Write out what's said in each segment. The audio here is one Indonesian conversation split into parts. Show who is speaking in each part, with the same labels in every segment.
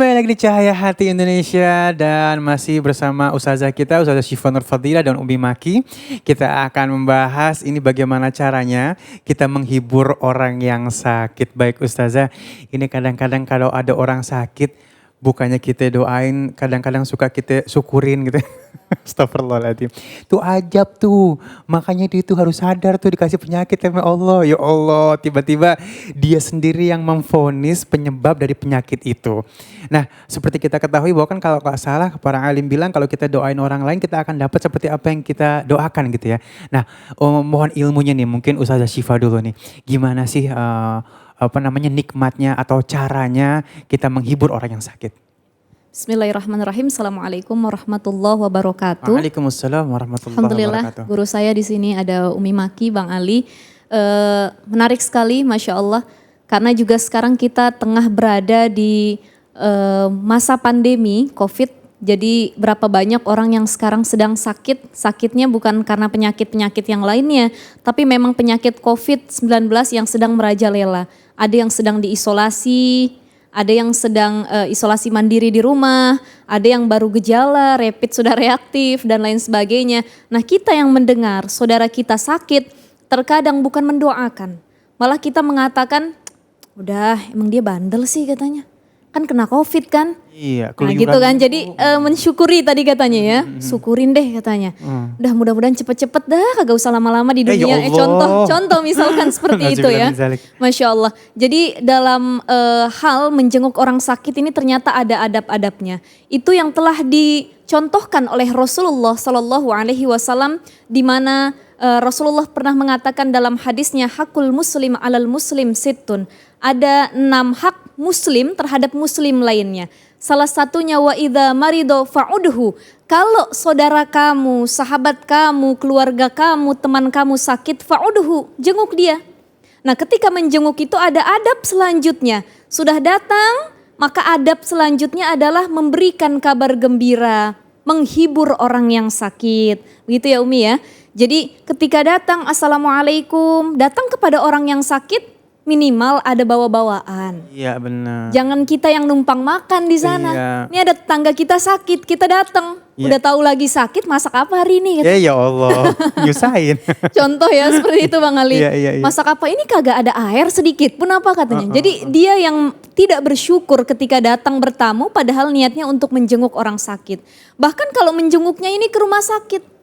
Speaker 1: Kembali lagi di Cahaya Hati Indonesia dan masih bersama Ustazah kita, Ustazah Syifa Nur Fadila dan Umi Maki. Kita akan membahas ini bagaimana caranya kita menghibur orang yang sakit. Baik Ustazah, ini kadang-kadang kalau ada orang sakit, bukannya kita doain, kadang-kadang suka kita syukurin gitu. Astagfirullahaladzim. Tuh ajab tuh. Makanya dia itu harus sadar tuh dikasih penyakit sama Allah. Ya Allah, tiba-tiba dia sendiri yang memvonis penyebab dari penyakit itu. Nah, seperti kita ketahui bahwa kan kalau gak salah para alim bilang kalau kita doain orang lain kita akan dapat seperti apa yang kita doakan gitu ya. Nah, mohon ilmunya nih, mungkin Ustazah Syifa dulu nih. Gimana sih nikmatnya atau caranya kita menghibur orang yang sakit?
Speaker 2: Bismillahirrahmanirrahim. Assalamualaikum warahmatullahi wabarakatuh.
Speaker 1: Waalaikumsalam warahmatullahi
Speaker 2: Alhamdulillah,
Speaker 1: wabarakatuh.
Speaker 2: guru saya di sini ada Umi Maki, Bang Ali. Menarik sekali, Masya Allah. Karena juga sekarang kita tengah berada di masa pandemi COVID. Jadi berapa banyak orang yang sekarang sedang sakit. Sakitnya bukan karena penyakit-penyakit yang lainnya. Tapi memang penyakit COVID-19 yang sedang merajalela. Ada yang sedang diisolasi, ada yang sedang isolasi mandiri di rumah, ada yang baru gejala, rapid sudah reaktif dan lain sebagainya. Nah, kita yang mendengar saudara kita sakit, terkadang bukan mendoakan. Malah kita mengatakan, udah emang dia bandel sih katanya. Kan kena COVID kan?
Speaker 1: Iya,
Speaker 2: nah gitu kan, jadi mensyukuri tadi katanya ya, syukurin deh katanya. Udah mudah-mudahan cepet-cepet dah, kagak usah lama-lama di dunia.
Speaker 1: Ya
Speaker 2: contoh misalkan seperti itu ya. Masya Allah. Jadi dalam hal menjenguk orang sakit ini ternyata ada adab-adabnya. Itu yang telah dicontohkan oleh Rasulullah Sallallahu Alaihi Wasallam, di mana Rasulullah pernah mengatakan dalam hadisnya, hakul muslim alal muslim sittun. Ada 6 hak muslim terhadap muslim lainnya. Salah satunya wa idza marido fa'udhu. Kalau saudara kamu, sahabat kamu, keluarga kamu, teman kamu sakit, fa'udhu, jenguk dia. Nah, ketika menjenguk itu ada adab selanjutnya. Sudah datang, maka adab selanjutnya adalah memberikan kabar gembira, menghibur orang yang sakit. Begitu ya Umi ya. Jadi ketika datang, assalamualaikum, datang kepada orang yang sakit, minimal ada bawa-bawaan.
Speaker 1: Iya benar.
Speaker 2: Jangan kita yang numpang makan di sana.
Speaker 1: Iya.
Speaker 2: Ini ada tetangga kita sakit, kita datang.
Speaker 1: Iya.
Speaker 2: Udah tahu lagi sakit, masak apa hari ini?
Speaker 1: Ya Allah, nyusahin.
Speaker 2: Contoh ya seperti itu Bang Ali.
Speaker 1: Iya.
Speaker 2: Masak apa ini kagak ada air sedikit pun apa katanya. Jadi dia yang tidak bersyukur ketika datang bertamu padahal niatnya untuk menjenguk orang sakit. Bahkan kalau menjenguknya ini ke rumah sakit.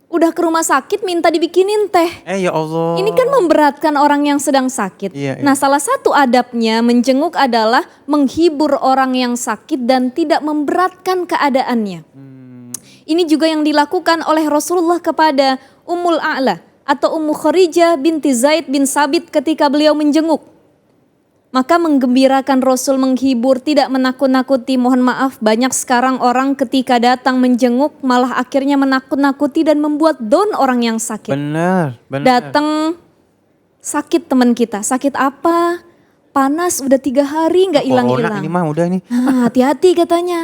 Speaker 2: Udah ke rumah sakit minta dibikinin teh.
Speaker 1: Ya Allah.
Speaker 2: Ini kan memberatkan orang yang sedang sakit.
Speaker 1: Iya.
Speaker 2: Nah, salah satu adabnya menjenguk adalah menghibur orang yang sakit dan tidak memberatkan keadaannya. Ini juga yang dilakukan oleh Rasulullah kepada Ummul A'la atau Ummu Kharijah binti Zaid bin Sabit ketika beliau menjenguk. Maka menggembirakan Rasul, menghibur, tidak menakut-nakuti. Mohon maaf, banyak sekarang orang ketika datang menjenguk malah akhirnya menakut-nakuti dan membuat down orang yang sakit.
Speaker 1: Benar.
Speaker 2: Datang sakit teman kita, sakit apa? Panas udah 3 hari nggak hilang-hilang.
Speaker 1: Ini mah udah nih.
Speaker 2: Nah, hati-hati katanya.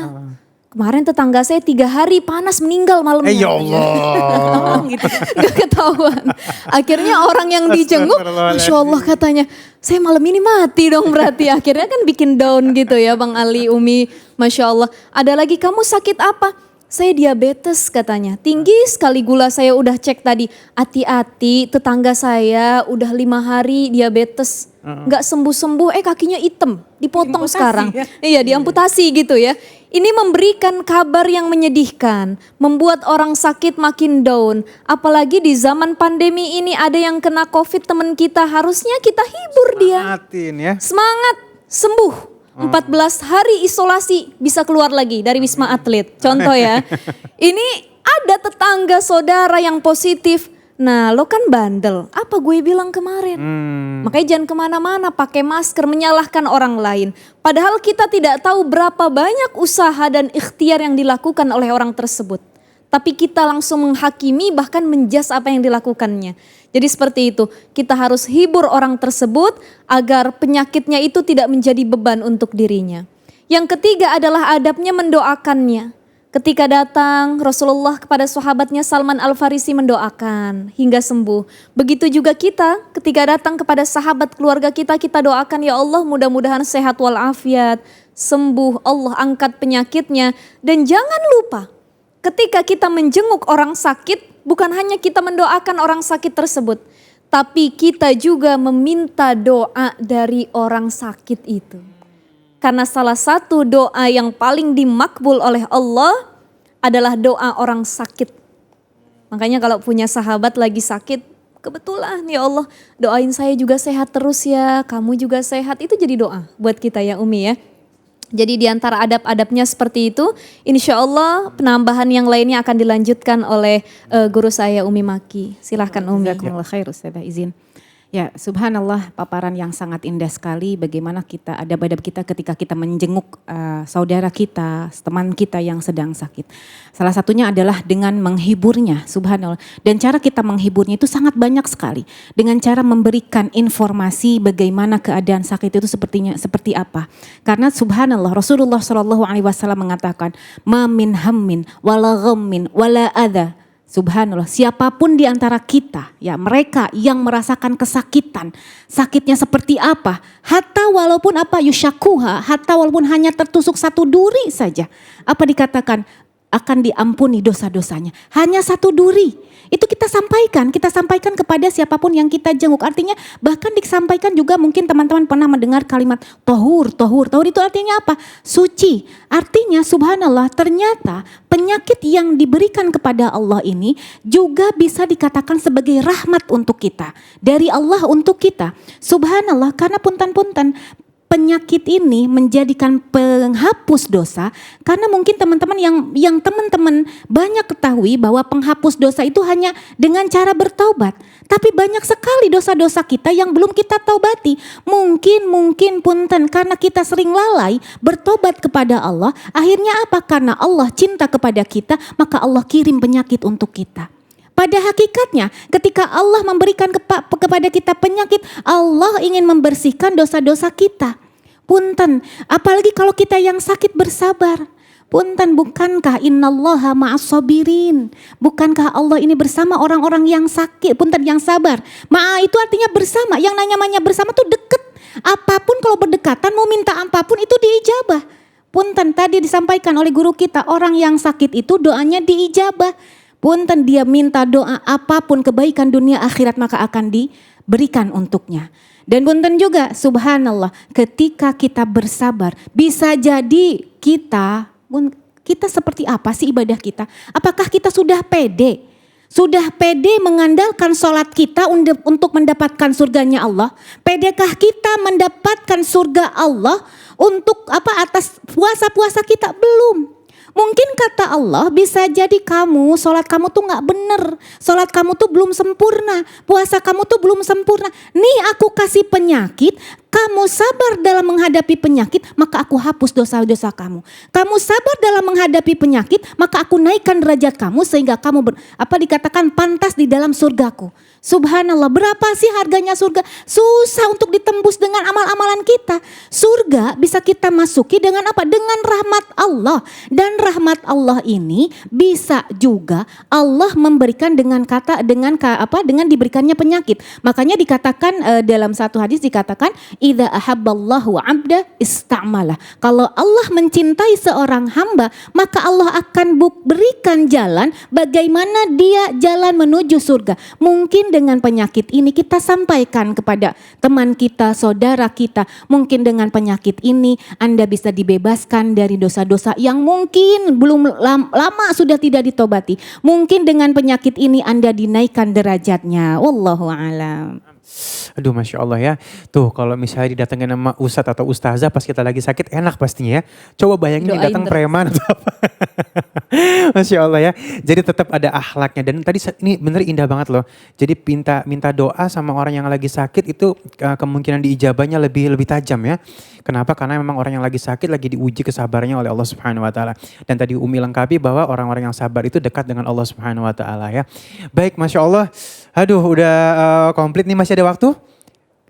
Speaker 2: Kemarin tetangga saya 3 hari panas meninggal malamnya.
Speaker 1: Ya Allah.
Speaker 2: Gitu. Gak ketahuan. Akhirnya orang yang dijenguk, Masya Allah katanya, saya malam ini mati dong berarti. Akhirnya kan bikin down gitu ya Bang Ali, Umi, Masya Allah. Ada lagi, kamu sakit apa? Saya diabetes katanya, tinggi sekali gula saya udah cek tadi. Hati-hati, tetangga saya udah 5 hari diabetes. Gak sembuh-sembuh, kakinya hitam, dipotong sekarang.
Speaker 1: Ya?
Speaker 2: Iya, diamputasi gitu ya. Ini memberikan kabar yang menyedihkan, membuat orang sakit makin down. Apalagi di zaman pandemi ini ada yang kena COVID teman kita, harusnya kita hibur dia.
Speaker 1: Semangatin ya.
Speaker 2: Semangat, sembuh. 14 hari isolasi bisa keluar lagi dari Wisma Atlet. Contoh ya. Ini ada tetangga saudara yang positif. Nah, lo kan bandel, apa gue bilang kemarin? Makanya jangan kemana-mana pakai masker menyalahkan orang lain. Padahal kita tidak tahu berapa banyak usaha dan ikhtiar yang dilakukan oleh orang tersebut. Tapi kita langsung menghakimi bahkan menjas apa yang dilakukannya. Jadi seperti itu, kita harus hibur orang tersebut agar penyakitnya itu tidak menjadi beban untuk dirinya. Yang ketiga adalah adabnya mendoakannya. Ketika datang Rasulullah kepada sahabatnya Salman Al-Farisi mendoakan hingga sembuh. Begitu juga kita ketika datang kepada sahabat keluarga kita, kita doakan ya Allah mudah-mudahan sehat walafiat, sembuh, Allah angkat penyakitnya. Dan jangan lupa, ketika kita menjenguk orang sakit, bukan hanya kita mendoakan orang sakit tersebut, tapi kita juga meminta doa dari orang sakit itu. Karena salah satu doa yang paling dimakbul oleh Allah adalah doa orang sakit. Makanya kalau punya sahabat lagi sakit, kebetulan ya Allah doain saya juga sehat terus ya, kamu juga sehat, itu jadi doa buat kita ya Umi ya. Jadi di antara adab-adabnya seperti itu, insya Allah penambahan yang lainnya akan dilanjutkan oleh guru saya Umi Maki. Silahkan Umi.
Speaker 3: Jazakumullah khair Ustazah izin. Ya subhanallah, paparan yang sangat indah sekali bagaimana kita adab-adab kita ketika kita menjenguk saudara kita, teman kita yang sedang sakit. Salah satunya adalah dengan menghiburnya, subhanallah. Dan cara kita menghiburnya itu sangat banyak sekali. Dengan cara memberikan informasi bagaimana keadaan sakit itu seperti apa. Karena subhanallah Rasulullah SAW mengatakan, "Ma min hammin wala ghammin wala adha." Subhanallah, siapapun di antara kita, ya mereka yang merasakan kesakitan, sakitnya seperti apa, hatta walaupun yushakuha, hatta walaupun hanya tertusuk satu duri saja, apa dikatakan akan diampuni dosa-dosanya, hanya satu duri. Itu kita sampaikan kepada siapapun yang kita jenguk. Artinya bahkan disampaikan juga, mungkin teman-teman pernah mendengar kalimat tohur itu artinya apa? Suci. Artinya subhanallah, ternyata penyakit yang diberikan kepada Allah ini juga bisa dikatakan sebagai rahmat untuk kita. Dari Allah untuk kita. Subhanallah, karena punten-punten penyakit ini menjadikan penghapus dosa, karena mungkin teman-teman yang teman-teman banyak ketahui bahwa penghapus dosa itu hanya dengan cara bertaubat. Tapi banyak sekali dosa-dosa kita yang belum kita taubati. Mungkin punten karena kita sering lalai bertobat kepada Allah. Akhirnya apa? Karena Allah cinta kepada kita, maka Allah kirim penyakit untuk kita. Pada hakikatnya ketika Allah memberikan kepada kita penyakit, Allah ingin membersihkan dosa-dosa kita. Punten, apalagi kalau kita yang sakit bersabar. Punten, bukankah innallaha ma'as-sabirin? Bukankah Allah ini bersama orang-orang yang sakit, punten yang sabar. Ma'a itu artinya bersama, yang namanya bersama tuh deket. Apapun kalau berdekatan mau minta apapun itu diijabah. Punten, tadi disampaikan oleh guru kita, orang yang sakit itu doanya diijabah. Punten, dia minta doa apapun kebaikan dunia akhirat maka akan diberikan untuknya. Dan punten juga subhanallah, ketika kita bersabar bisa jadi kita seperti apa sih ibadah kita? Apakah kita sudah pede? Sudah pede mengandalkan sholat kita untuk mendapatkan surganya Allah? Pedekah kita mendapatkan surga Allah untuk atas puasa-puasa kita? Belum. Mungkin kata Allah bisa jadi sholat kamu tuh gak bener, sholat kamu tuh belum sempurna, puasa kamu tuh belum sempurna. Nih aku kasih penyakit, kamu sabar dalam menghadapi penyakit, maka aku hapus dosa-dosa kamu. Kamu sabar dalam menghadapi penyakit, maka aku naikkan derajat kamu sehingga kamu dikatakan pantas di dalam surgaku. Subhanallah, berapa sih harganya surga? Susah untuk ditembus dengan amal-amalan kita. Surga bisa kita masuki dengan apa? Dengan rahmat Allah. Dan rahmat Allah ini bisa juga Allah memberikan dengan diberikannya penyakit. Makanya dikatakan dalam satu hadis dikatakan idza ahabballahu 'abda ista'malah. Kalau Allah mencintai seorang hamba, maka Allah akan berikan jalan bagaimana dia jalan menuju surga. Mungkin dengan penyakit ini kita sampaikan kepada teman kita, saudara kita. Mungkin dengan penyakit ini Anda bisa dibebaskan dari dosa-dosa yang mungkin belum lama sudah tidak ditobati. Mungkin dengan penyakit ini Anda dinaikkan derajatnya. Wallahu a'lam.
Speaker 1: Aduh Masya Allah ya. Tuh kalau misalnya didatengin sama ustadz atau ustazah pas kita lagi sakit enak pastinya ya. Coba bayangin datang preman atau apa. Masya Allah ya. Jadi tetap ada akhlaknya. Dan tadi ini bener indah banget loh. Jadi minta doa sama orang yang lagi sakit itu kemungkinan diijabahnya lebih tajam ya. Kenapa? Karena memang orang yang lagi sakit lagi diuji kesabarannya oleh Allah Subhanahu wa taala. Dan tadi Umi lengkapi bahwa orang-orang yang sabar itu dekat dengan Allah Subhanahu wa taala ya. Baik, Masya Allah. Aduh udah komplit nih, masih ada waktu?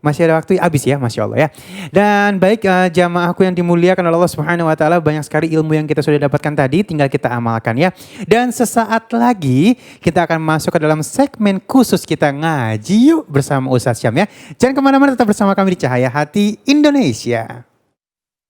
Speaker 1: Masih ada waktu habis ya, Masya Allah ya. Dan baik jamaahku yang dimuliakan oleh Allah Subhanahu wa taala, banyak sekali ilmu yang kita sudah dapatkan tadi, tinggal kita amalkan ya. Dan sesaat lagi kita akan masuk ke dalam segmen khusus kita ngaji yuk bersama Ustaz Syam ya. Jangan kemana-mana, tetap bersama kami di Cahaya Hati Indonesia.